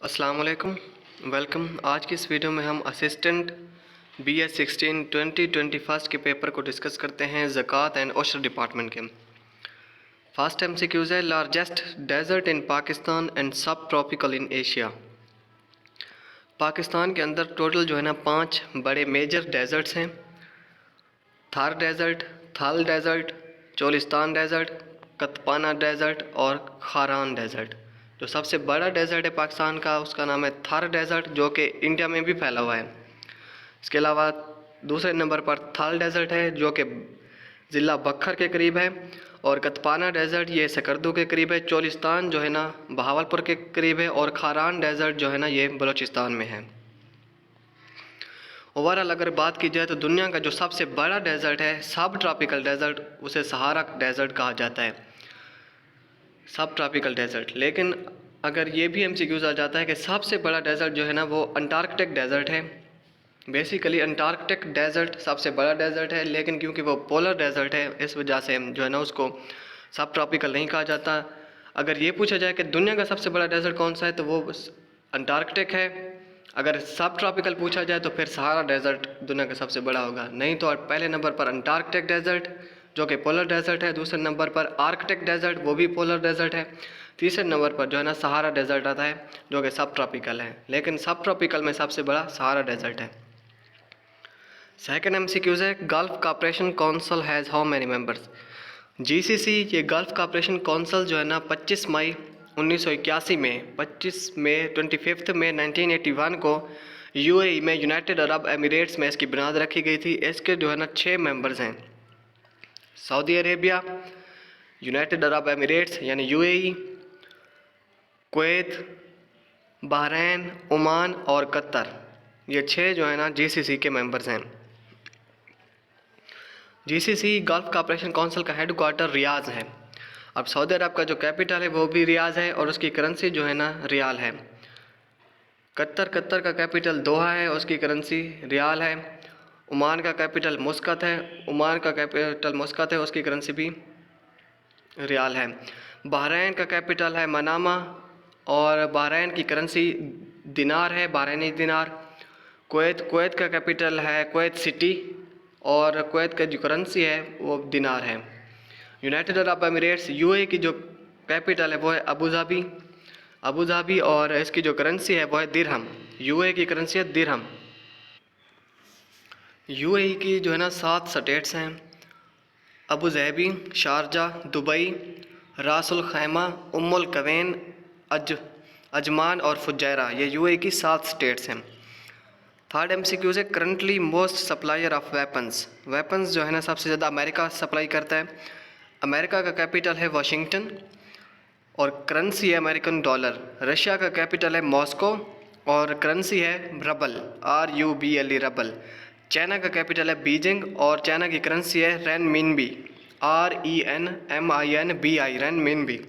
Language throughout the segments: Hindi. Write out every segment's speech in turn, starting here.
अस्सलाम वालेकुम। वेलकम। आज की इस वीडियो में हम असिस्टेंट BS 16 2021 के पेपर को डिस्कस करते हैं ज़कात एंड ओशर डिपार्टमेंट के। फर्स्ट MCQs है largest desert in Pakistan and sub tropical in Asia. Pakistan के अंदर टोटल जो है ना 5 बड़े मेजर डेजर्ट्स हैं। थार डेजर्ट, थल डेजर्ट, चोलिस्तान डेजर्ट, कतपाना डेजर्ट और खारान डेजर्ट। जो सबसे बड़ा डेजर्ट है पाकिस्तान का उसका नाम है थार डेजर्ट, जो कि इंडिया में भी फैला हुआ है। इसके अलावा दूसरे नंबर पर थल डेजर्ट है जो कि ज़िला बखर के करीब है, और कतपाना डेजर्ट ये सकरदू के करीब है। चोलिस्तान जो है ना बहावलपुर के करीब है, और खारान डेजर्ट जो है ना ये बलूचिस्तान में है। ओवरऑल अगर बात की जाए तो दुनिया का जो सबसे बड़ा डेजर्ट है सब ट्रॉपिकल डेजर्ट, उसे सहारा डेजर्ट कहा जाता है, सब ट्रॉपिकल डेजर्ट। लेकिन अगर ये भी MCQs आ जाता है कि सबसे बड़ा डेजर्ट जो है ना वो अंटार्कटिक डेजर्ट है। बेसिकली अंटार्कटिक डेजर्ट सबसे बड़ा डेजर्ट है, लेकिन क्योंकि वो पोलर डेजर्ट है इस वजह से जो है ना उसको सब ट्रॉपिकल नहीं कहा जाता। अगर ये पूछा जाए कि दुनिया का सबसे बड़ा डेजर्ट कौन सा है तो वो अंटार्कटिक है। अगर सब ट्रॉपिकल पूछा जाए तो फिर सहारा डेजर्ट दुनिया का सबसे बड़ा होगा। नहीं तो पहले नंबर पर अंटार्कटिक डेजर्ट जो कि पोलर डेजर्ट है, दूसरे नंबर पर आर्कटिक डेजर्ट वो भी पोलर डेजर्ट है, तीसरे नंबर पर जो है ना सहारा डेजर्ट आता है जो कि सब ट्रॉपिकल है। लेकिन सब ट्रॉपिकल में सबसे बड़ा सहारा डेजर्ट है। सेकंड MCQs है gulf cooperation council has how many members. GCC ये गल्फ कॉपरेशन काउंसिल जो है ना 25 मई 1981 में 25 मई 1981 को UAE में यूनाइटेड अरब एमिरेट्स में इसकी बुनियाद रखी गई थी। इसके जो है ना 6 मेंबर्स हैं, Saudi Arabia, United Arab Emirates यानी UAE, कुवैत, बहरीन, ओमान और कतर। ये 6 जो है ना GCC के मेंबर्स हैं। GCC गल्फ कॉपरेशन काउंसिल का हेड क्वार्टर रियाज है। अब सऊदी अरब का जो कैपिटल है वो भी रियाज है और उसकी करेंसी जो है ना रियाल है। कतर का कैपिटल दोहा है, उसकी करेंसी रियाल है। ओमान का कैपिटल मुस्कत है, ओमान का कैपिटल मुस्कत है, उसकी करेंसी भी रियाल है। बहरीन का कैपिटल है मनामा और बहरीन की करेंसी दिनार है, बहरीनी दिनार। कुवैत का कैपिटल है कुवैत सिटी और कुवैत का जो करेंसी है वो दिनार है। यूनाइटेड अरब एमिरेट्स UAE की जो कैपिटल है वो है अबू धाबी और इसकी जो करेंसी है वो है दिरहम। UAE की करेंसी है दिरहम। UAE की जो है ना 7 स्टेट्स हैं, अबू धाबी, शारजाह, दुबई, रासुल खैमा, उम्मुल कवैन, अजमान और फुजैरा। ये UAE की 7 स्टेट्स हैं। थर्ड MCQs है currently most supplier of weapons जो है ना सबसे ज़्यादा अमेरिका सप्लाई करता है। अमेरिका का कैपिटल है वाशिंगटन और करेंसी है अमेरिकन डॉलर। रशिया का कैपिटल है मॉस्को और करेंसी है रबल, RUBLE रबल। चाइना का कैपिटल है बीजिंग और चाइना की करेंसी है renminbi, RENMINBI renminbi.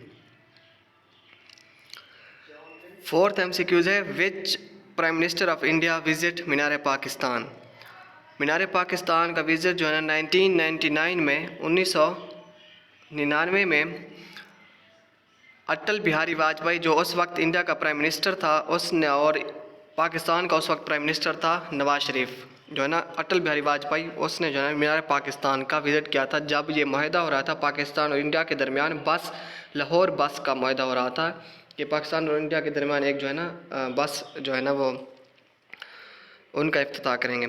Fourth MCQs है which prime minister of India visit Minar Pakistan. Minar Pakistan का विजिट जो है ना 1999 में अटल बिहारी वाजपेयी जो उस वक्त इंडिया का प्राइम मिनिस्टर था उसने, और पाकिस्तान का उस वक्त प्राइम मिनिस्टर था नवाज शरीफ, जो है ना अटल बिहारी वाजपेयी, उसने जो है मीनार पाकिस्तान का विज़िट किया था जब ये माहिदा हो रहा था पाकिस्तान और इंडिया के दरमियान। लाहौर बस का माहिदा हो रहा था कि पाकिस्तान और इंडिया के दरमियान एक जो है ना बस जो है ना वो उनका इफ्तिताह करेंगे।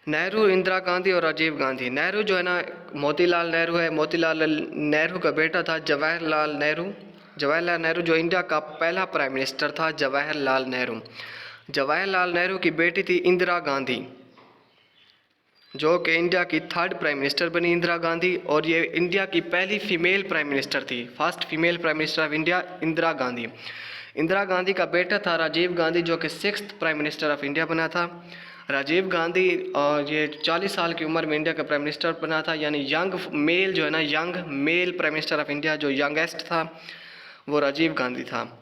नेहरू, इंदिरा गांधी और राजीव गांधी। नेहरू जो है ना मोतीलाल नेहरू है, मोतीलाल नेहरू का बेटा था जवाहरलाल नेहरू जो इंडिया का पहला प्राइम मिनिस्टर था। जवाहरलाल नेहरू की बेटी थी इंदिरा गांधी जो कि इंडिया की 3rd प्राइम मिनिस्टर बनी इंदिरा गांधी, और ये इंडिया की पहली फीमेल प्राइम मिनिस्टर थी, first female prime minister of India Indira Gandhi. Indira Gandhi का बेटा था राजीव गांधी जो कि 6th prime minister of India बना था। राजीव गांधी और ये 40 साल की उम्र में इंडिया का प्राइम मिनिस्टर बना था, यानी यंग मेल जो है ना young mail prime minister of India जो यंगेस्ट था वो राजीव गांधी था,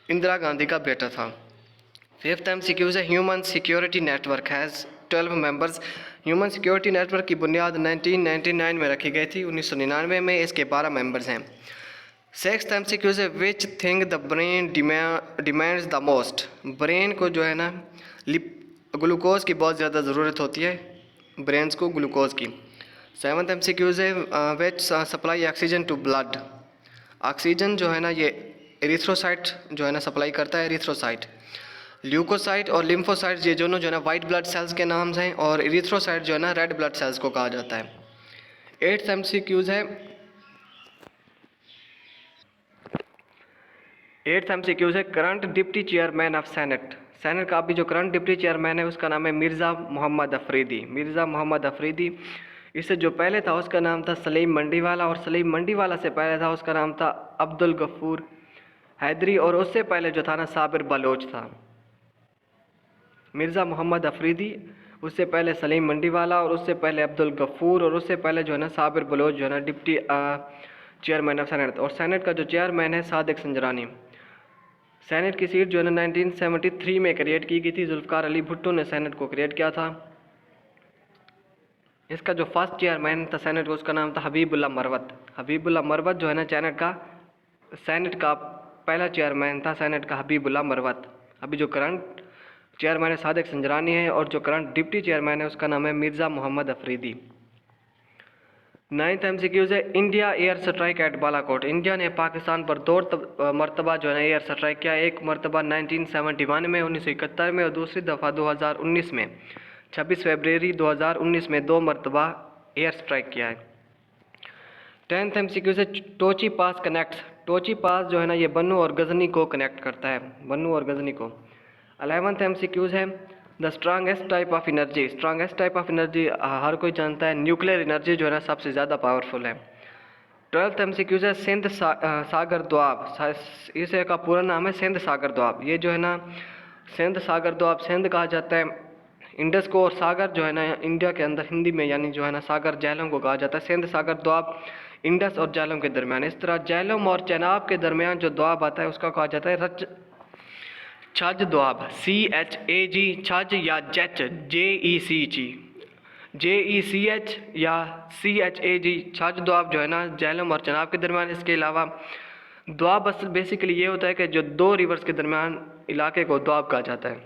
इंदिरा गांधी का बेटा था। फिफ्थ MCQs है human security network has 12 members. Human security network की बुनियाद 1999 में रखी गई थी, 1999 में इसके 12 मेंबर्स हैं। सिक्स्थ MCQ है which thing the brain demands the most. Brain को जो है ना ग्लूकोज की बहुत ज़्यादा ज़रूरत होती है, ब्रेन्स को ग्लूकोज की। सेवन्थ MCQ है which supply oxygen to blood. Oxygen जो है ना ये एरिथ्रोसाइट जो है ना सप्लाई करता है, एरिथ्रोसाइट। ल्यूकोसाइट और लिम्फोसाइट ये दोनों जो है ना वाइट ब्लड सेल्स के नाम हैं, और एरिथ्रोसाइट जो है ना रेड ब्लड सेल्स को कहा जाता है। 8th MCQ है 8th MCQ है current deputy chairman of senate. Senate का अभी जो करंट डिप्टी चेयरमैन है उसका नाम है मिर्ज़ा मोहम्मद अफरीदी। मिर्ज़ा मोहम्मद अफरीदी। इससे जो पहले था उसका नाम था सलीम मंडीवाला, और सलीम मंडीवाला से पहले था उसका नाम था अब्दुल गफूर हैदरी, और उससे पहले जो था ना साबिर बलोच था। मिर्ज़ा मोहम्मद अफरीदी, उससे पहले सलीम मंडीवाला, और उससे पहले अब्दुल गफूर, और उससे पहले जो है ना साबिर बलोच जो है ना डिप्टी चेयरमैन ऑफ सेनेट। और सेनेट का जो चेयरमैन है सादिक संजरानी। सेनेट की सीट जो है ना 1973 में क्रिएट की गई थी, जुल्फ़िकार अली भुट्टो ने सेनेट को क्रिएट किया था। इसका जो फर्स्ट चेयरमैन था सेनेट का उसका नाम था हबीबुल्ला मरवत। हबीबुल्ला मरवत जो है ना सेनेट का पहला चेयरमैन था, सेनेट का हबीबुल्ला मरवत। अभी जो करंट चेयरमैन है सादिक संजरानी है, और जो करंट डिप्टी चेयरमैन है उसका नाम है मिर्ज़ा मोहम्मद अफरीदी। 9th MCQ है India air strike at Balakot. India ने पाकिस्तान पर 2 मरतबा जो है ना एयर स्ट्राइक किया। एक मरतबा 1971 में, 1971 में, और दूसरी दफ़ा 2019 में। 26 फरवरी 2019 में 2 मरतबा एयर स्ट्राइक किया है। 10th MCQ से टोची पास कनेक्ट्स। टोची पास जो है ना ये बन्नू और गजनी को कनेक्ट करता है, बन्नू और गजनी को। 11th MCQ है the strongest type of energy. Strongest type of energy हर कोई जानता है, न्यूक्लियर एनर्जी जो है ना सबसे ज़्यादा पावरफुल है। 12th MCQ है सिंध सागर दोआब। इसे का पूरा नाम है सिंध सागर दोआब। ये जो है ना सिंध सागर दोआब, सिंध कहा जाता है इंडस को, और सागर जो है ना इंडिया के अंदर हिंदी में यानी जो है ना सागर झेलम को कहा जाता है। सिंध सागर दोआब इंडस और झेलम के दरमियान। इस तरह झेलम और चेनाब के दरमियान जो दोआब आता है उसका कहा जाता है छज दोआब, CHAG छज, या जेच JECH या CHAG छज दोआब जो है ना झेलम और चेनाब के दरमियान। इसके अलावा दोआब असल बेसिकली ये होता है कि जो 2 रिवर्स के दरमियान इलाके को दोआब कहा जाता है।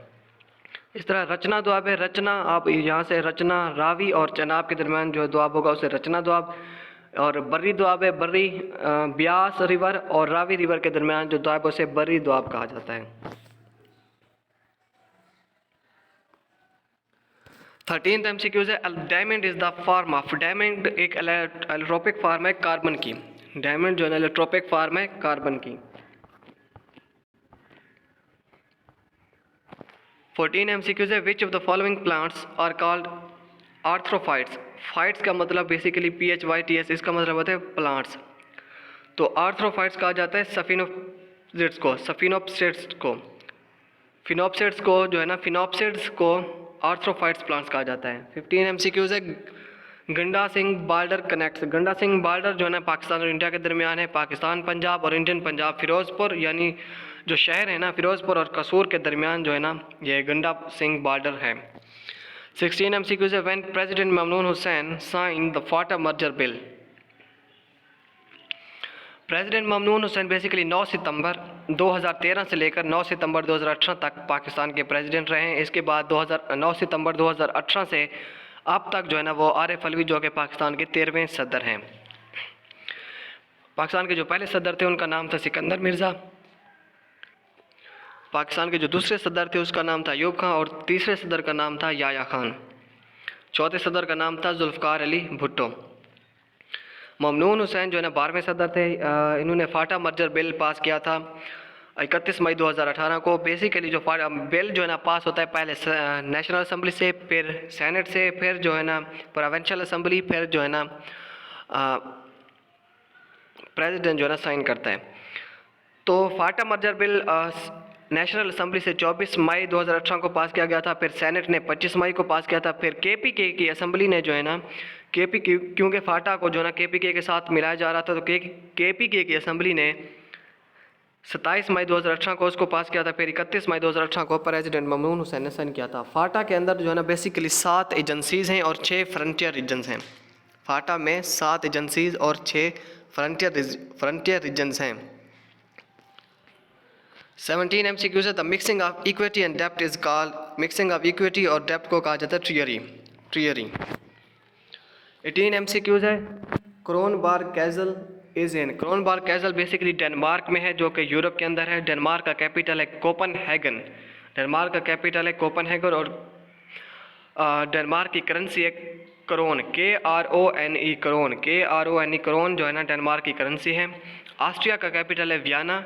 इस तरह रचना दोआब है। रचना आप यहाँ से रचना रावी और चेनाब के दरमियान जो दोआब होगा उसे रचना दोआब। और बर्री दोआब है। बर्री ब्यास रिवर और रावी रिवर के दरमियान जो दोआब है उसे बर्री दोआब कहा जाता है। 13th MCQ है diamond is the form of. Diamond एक एलोट्रोपिक फॉर्म है कार्बन की। डायमंड जो है एलोट्रोपिक फॉर्म है कार्बन की। 14 MCQ है which of the following plants are called arthrophytes. Phytes का मतलब बेसिकली PHYTS, इसका मतलब होता है प्लांट्स। तो आर्थ्रोफाइट्स कहा जाता है सफिनोप्सिड्स को, फिनोप्सिड्स को जो है ना फिनोप्सिड्स को आर्थ्रोफाइट्स प्लांट्स कहा जाता है। 15 MCQ है गंडा सिंह बॉर्डर कनेक्ट्स। गंडा सिंह बॉर्डर जो है ना पाकिस्तान और इंडिया के दरमियान है। पाकिस्तान पंजाब और इंडियन पंजाब फिरोज़पुर यानी जो शहर है ना फिरोज़पुर और कसूर के दरमियान जो है ना ये गंडा सिंह बॉर्डर है। 16 MCQ है when president Mamnoon Hussain sign the FATA merger bill. President Mamnoon Hussain basically 9 सितंबर 2013 से लेकर 9 सितंबर 2018 तक पाकिस्तान के प्रेसिडेंट रहे हैं। इसके बाद 9 सितंबर 2018 से अब तक जो है ना वो आरिफ अलवी जो कि पाकिस्तान के 13वें सदर हैं। पाकिस्तान के जो पहले सदर थे उनका नाम था सिकंदर मिर्ज़ा। पाकिस्तान के जो दूसरे सदर थे उसका नाम था अयूब खान, और तीसरे सदर का नाम था याया खान। चौथे सदर का नाम था जुल्फ़िकार अली भुट्टो। ममनून हुसैन जो है ना 12वें सदर थे। इन्होंने फाटा मर्जर बिल पास किया था 31 मई 2018 को। बेसिकली जो बिल जो है ना पास होता है पहले नेशनल असम्बली से, फिर सेनेट से, फिर जो है ना प्रोविंशियल असम्बली, फिर जो है ना प्रेसिडेंट जो है ना साइन करता है। तो फाटा मर्जर बिल नेशनल असम्बली से 24 मई 2018 को पास किया गया था, फिर सेनेट ने 25 मई को पास किया था, फिर KPK की असम्बली ने जो है ना KPK क्योंकि फाटा को जो है ना KPK के साथ मिलाया जा रहा था तो KPK की असम्बली ने 27 मई 2018 को उसको पास किया था, फिर 31 मई 2018 को प्रेसिडेंट ममनून हुसैन ने साइन किया था। फाटा के अंदर जो है ना बेसिकली 7 एजेंसीज़ हैं और 6 फ्रंटियर रीजन्स हैं। फाटा में 7 एजेंसीज़ और 6 फ्रंटियर रीजन्स हैं। 17 MCQs है the mixing of equity and डेप्ट is called, mixing of equity और डेप्ट को कहा जाता है ट्रियरी। 18 MCQs है Kronborg castle is in, Kronborg castle basically Denmark में है जो कि यूरोप के अंदर है। डेनमार्क का कैपिटल है कोपनहेगन, डेनमार्क का कैपिटल है कोपनहेगन और डेनमार्क की करेंसी है krone, KRONE krone, KRONE krone जो है ना डेनमार्क की करेंसी है। ऑस्ट्रिया का कैपिटल है वियना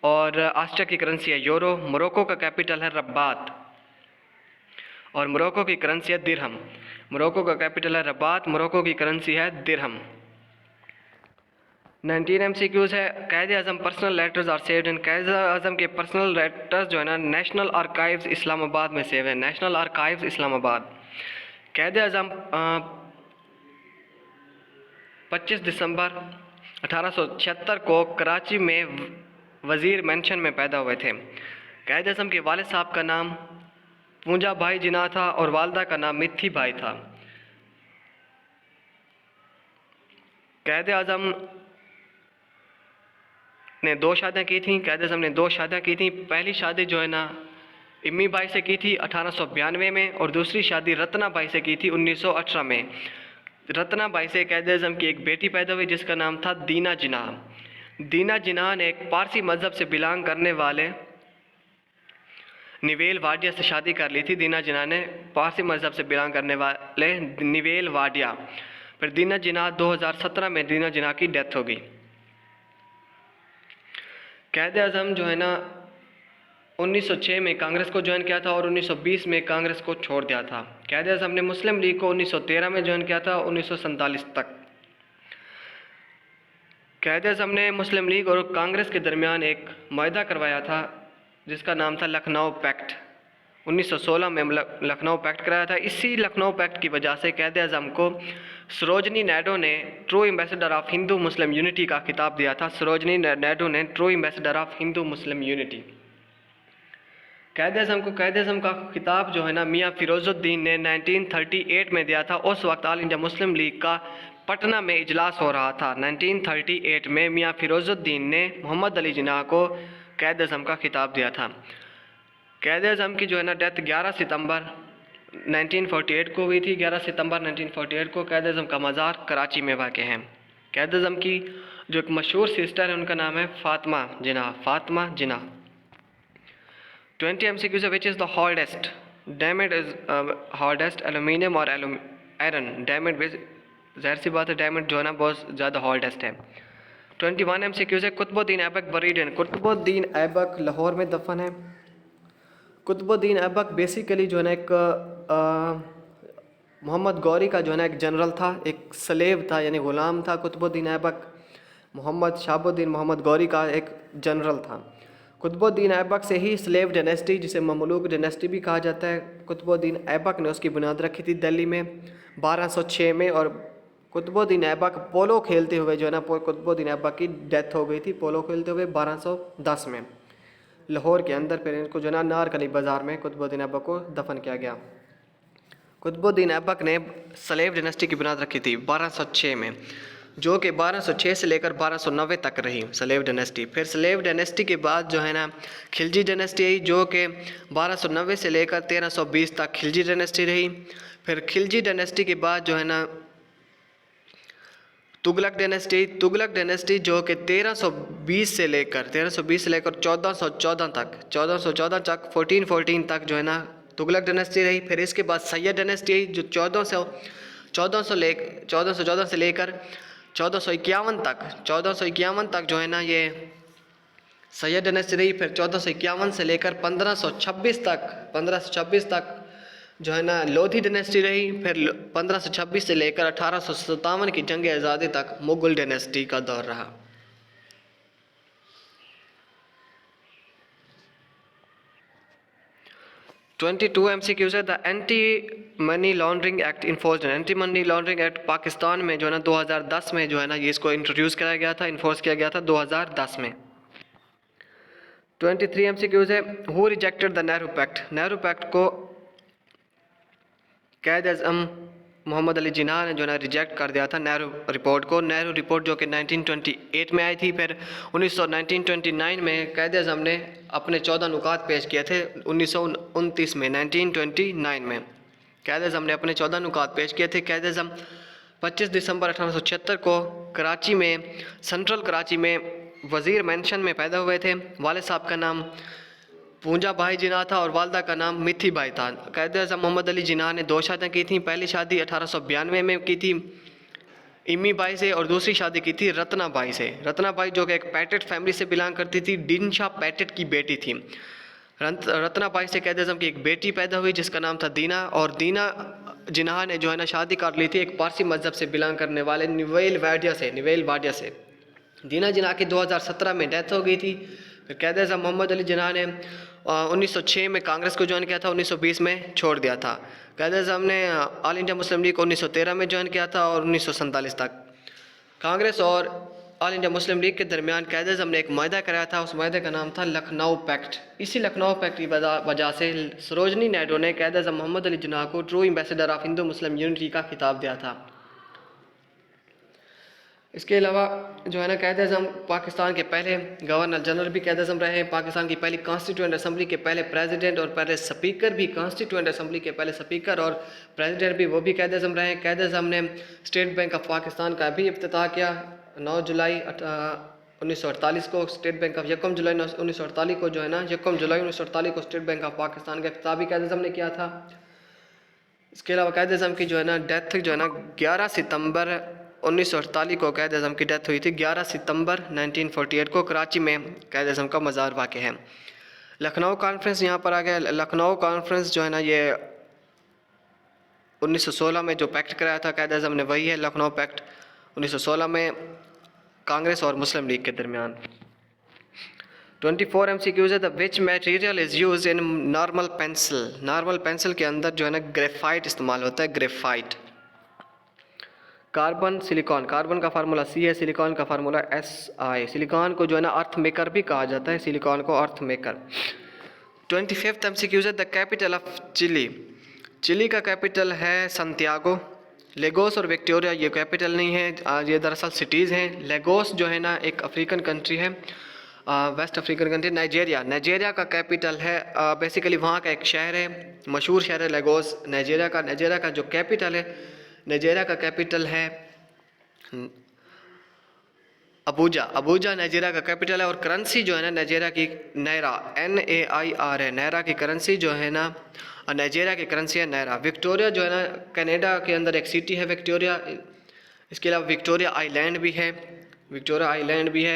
और ऑस्ट्रिया की करेंसी है यूरो। मोरक्को का कैपिटल है रबात और मोरक्को की करेंसी है दिरहम। मोरक्को का कैपिटल है रबात, मोरक्को की करेंसी है दिरहम। 19 MCQs है Quaid-e Azam personal letters are saved in, Quaid-e Azam के पर्सनल लेटर्स जो है ना नेशनल आर्काइव्स इस्लामाबाद में सेव है, नेशनल आर्काइव्स इस्लामाबाद। कायदे आज़म 25 दिसंबर 1876 को कराची में वज़ीर मेंशन में पैदा हुए थे। कायदे आज़म के वालिद साहब का नाम पूंजा भाई जिना था और वालदा का नाम मिथी भाई था। कायदे आज़म ने 2 शादियाँ की थी, कायदे आज़म ने 2 शादियाँ की थी। पहली शादी जो है ना इम्मी बाई से की थी 1892 में और दूसरी शादी रत्ना बाई से की थी 1918 में। रत्ना बाई से कायदे आज़म की एक बेटी पैदा हुई जिसका नाम था दीना जिनाह। दीना जिनाह ने एक पारसी मज़हब से बिलोंग करने वाले निवेल वाडिया से शादी कर ली थी। दीना जिनाह ने पारसी मज़हब से बिलोंग करने वाले निवेल वाडिया। फिर दीना जिनाह 2017 में दीना जिनाह की डेथ हो गई। कायदे आज़म जो है ना 1906 में कांग्रेस को ज्वाइन किया था और 1920 में कांग्रेस को छोड़ दिया था। कायदे आज़म ने मुस्लिम लीग को 1913 में ज्वाइन किया था 1947 तक। कायदे आज़म ने मुस्लिम लीग और कांग्रेस के दरमियान एक मुआहदा करवाया था जिसका नाम था लखनऊ पैक्ट। 1916 में लखनऊ पैक्ट कराया था। इसी लखनऊ पैक्ट की वजह से कायदे आज़म को सरोजनी नायडू ने true ambassador of Hindu Muslim unity का खिताब दिया था। सरोजनी नायडू ने true ambassador of Hindu Muslim unity. कायदे आज़म का खिताब जो है ना मियाँ फ़िरोज़ुद्दीन ने 1938 में दिया था। उस वक्त ऑल इंडिया मुस्लिम लीग का पटना में इजलास हो रहा था। 1938 में मियाँ फ़िरोज़ुद्दीन ने मोहम्मद अली जिन्ना को कायदे आज़म का खिताब दिया था। कायदे आज़म की जो है ना डेथ 11 सितंबर 1948 को हुई थी। 11 सितंबर 1948 को कायदे आज़म का मज़ार कराची में वाक़ है। कायदे आज़म की जो एक मशहूर सिस्टर है उनका नाम है फ़ातिमा जिन्ना। 20 MCQs which is the hardest, diamond is hardest aluminium और आयरन। डायमंड ज़ाहिर सी बात है डायमंड जो है ना बहुत ज़्यादा हार्डेस्ट है। 21 MCQs है कुतुबुद्दीन ऐबक बरीड इन, कुतुबुद्दीन ऐबक लाहौर में दफन है। कुतुबुद्दीन ऐबक बेसिकली जो है ना एक मोहम्मद गौरी का जो है ना एक जनरल था, एक स्लेव था यानी ग़ुलाम था। कुतुबुद्दीन ऐबक मोहम्मद शाहाबुद्दीन मोहम्मद गौरी का एक जनरल था। कुतुबुद्दीन ऐबक से ही स्लेव डायनेस्टी जिसे ममलूक डायनेस्टी भी कहा जाता है, कुतुबुद्दीन ऐबक ने उसकी बुनियाद रखी थी दिल्ली में 1206 में। और कुतुबुद्दीन ऐबक पोलो खेलते हुए जो है ना कुतुबुद्दीन ऐबक की डेथ हो गई थी पोलो खेलते हुए 1210 में लाहौर के अंदर। फिर इनको जो है ना नारकली बाज़ार में कुतुबुद्दीन ऐबक को दफन किया गया। कुतुबुद्दीन ऐबक ने स्लेव डायनेस्टी की बुनियाद रखी थी 1206 में, जो कि 1206 से लेकर 1290 तक रही स्लेव डायनेस्टी। फिर स्लेव डायनेस्टी के बाद जो है ना खिलजी डायनेस्टी आई जो कि 1290 से लेकर 1320 तक खिलजी डायनेस्टी रही। फिर खिलजी डायनेस्टी के बाद जो है ना तुगलक डायनेस्टी जो कि 1320 से लेकर 1414 तक 1414 तक जो है ना तुगलक डायनेस्टी रही। फिर इसके बाद सैयद डायनेस्टी आई जो 1414 से लेकर 1451 तक जो है ना ये सैयद डायनेस्टी रही। फिर 1451 से लेकर 1526 तक जो है ना लोधी डायनेस्टी रही। फिर 1526 से लेकर 1857 की जंग आज़ादी तक मुगल डायनेस्टी का दौर रहा। टू MCQs है the anti money laundering act enforce. Anti money laundering act Pakistan में जो है ना 2010 में जो है ना ये इसको इंट्रोड्यूस कराया गया था, इन्फोर्स किया गया था 2010 में। 23 MCQs है who rejected the Nehru pact. Nehru pact को कायदे आज़म मोहम्मद अली जिन्ना ने जो है ना रिजेक्ट कर दिया था नेहरू रिपोर्ट को। नेहरू रिपोर्ट जो कि 1928 में आई थी। फिर 1929 में कायदे अज़म ने अपने 14 नुकात पेश किए थे। 1929 में 1929 में कायदे अज़म ने अपने 14 नुकात पेश किए थे। कायदे अज़म 25 दिसंबर 1876 को कराची में, सेंट्रल कराची में वज़ीर मेंशन में पैदा हुए थे। वालिद साहब का नाम पूंजा भाई जिन्ना था और वालदा का नाम मिथी भाई था। कायदे अज़म मोहम्मद अली जिन्ना ने 2 शादियाँ की थी। पहली शादी 1892 में की थी इमी बाई से और दूसरी शादी की थी रत्ना बाई से। रत्ना बाई जो कि एक पैटेट फैमिली से बिलोंग करती थी, दिनशाह पैटेट की बेटी थी। रत्ना बाई से कायदे अज़म की एक बेटी पैदा हुई जिसका नाम था दीना, और दीना जिन्ना ने जो है ना शादी कर ली थी एक पारसी मज़हब से बिलोंग करने वाले निवेल वाडिया से। दीना जिन्ना की 2017 में डेथ हो गई थी। फिर कायदे अज़म मोहम्मद अली जिन्ना ने 1906 में कांग्रेस को ज्वाइन किया था, 1920 में छोड़ दिया था। कायदे अज़म ने ऑल इंडिया मुस्लिम लीग को 1913 में ज्वाइन किया था और 1947 तक। कांग्रेस और ऑल इंडिया मुस्लिम लीग के दरमियान कायदे अज़म ने एक माहदा कराया था, उस माहदे का नाम था लखनऊ पैक्ट। इसी लखनऊ पैक्ट की वजह से सरोजनी नायडू ने कायदे अज़म मोहम्मद अली जिन्ना को true ambassador of Hindu Muslim unity का खिताब दिया था। इसके अलावा जो है ना कायदे अज़म पाकिस्तान के पहले गवर्नर जनरल भी कायदे अज़म रहे हैं। पाकिस्तान की पहली कॉन्स्टिट्यूएंट असम्बली के पहले प्रेसिडेंट और पहले स्पीकर भी, कॉन्स्टिट्यूएंट असम्बली के पहले स्पीकर और प्रेसिडेंट भी वो भी कायदे अज़म रहे हैं। कायदे अज़म ने स्टेट बैंक ऑफ पाकिस्तान का भी इफ्तिताह किया 9 जुलाई 1948 को। स्टेट बैंक ऑफ 1 जुलाई 1948 को जो है ना 1 जुलाई 1948 को स्टेट बैंक ऑफ पाकिस्तान का इफ्तिताह भी कायदे अज़म ने किया था। इसके अलावा कायदे अज़म की जो है ना डेथ जो है ना 11 सितंबर 1948 को कायदे अज़म की डेथ हुई थी। 11 सितंबर 1948 को कराची में कायदे अज़म का मज़ार वाक़ है। लखनऊ कॉन्फ्रेंस यहाँ पर आ गया। लखनऊ कॉन्फ्रेंस जो है ना ये 1916 में जो पैक्ट कराया था कायदे अज़म ने वही है लखनऊ पैक्ट 1916 में कांग्रेस और मुस्लिम लीग के दरमियान। 24 MCQs है। The which material is use in normal pencil. Normal pencil के अंदर जो है ना ग्रेफाइट इस्तेमाल होता है, ग्रेफाइट। Carbon, silicon. कार्बन का फार्मूला C है, सिलिकॉन का फार्मूला Si। सिलिकॉन को जो है ना अर्थ मेकर भी कहा जाता है, सिलिकॉन को अर्थ मेकर। 25th MCQ है। The capital of Chile. Chile का कैपिटल है संतियागो। लेगोस और विक्टोरिया ये कैपिटल नहीं है, ये दरअसल सिटीज़ हैं। लेगोस जो है ना एक अफ्रीकन कंट्री है, वेस्ट अफ्रीकन कंट्री। नाइजीरिया का कैपिटल है, बेसिकली वहाँ का एक शहर है, मशहूर शहर है लेगोस नाइजीरिया का जो कैपिटल है, नाइजीरिया का कैपिटल है अबूजा नाइजीरिया का कैपिटल है। और करेंसी जो है ना नाइजीरिया की नायरा, NAIR है। नायरा की करेंसी जो है ना नाइजीरिया की करेंसी है नायरा। विक्टोरिया जो है ना कनाडा के अंदर एक सिटी है विक्टोरिया। इसके अलावा विक्टोरिया आइलैंड भी है,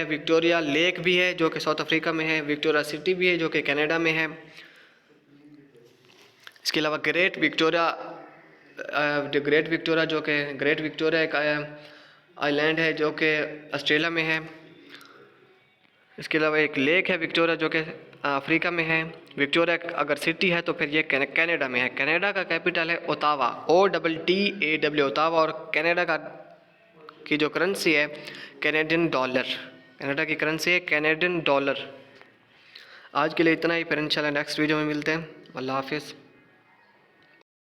विक्टोरिया लेक भी है जो कि साउथ अफ्रीका में है, विक्टोरिया सिटी भी है जो कि कनाडा में है। इसके अलावा ग्रेट विक्टोरिया एक आइलैंड है जो कि ऑस्ट्रेलिया में है। इसके अलावा एक लेक है विक्टोरिया जो कि अफ्रीका में है। विक्टोरिया अगर सिटी है तो फिर ये कनाडा में है। कनाडा का कैपिटल है ओटावा, OTTAW ओटावा। और कनाडा की जो करेंसी है कैनेडियन डॉलर। कनाडा की करेंसी है कैनेडियन डॉलर। आज के लिए इतना ही, फिर इंशाल्लाह नेक्स्ट वीडियो में मिलते हैं। अल्लाह हाफिज़।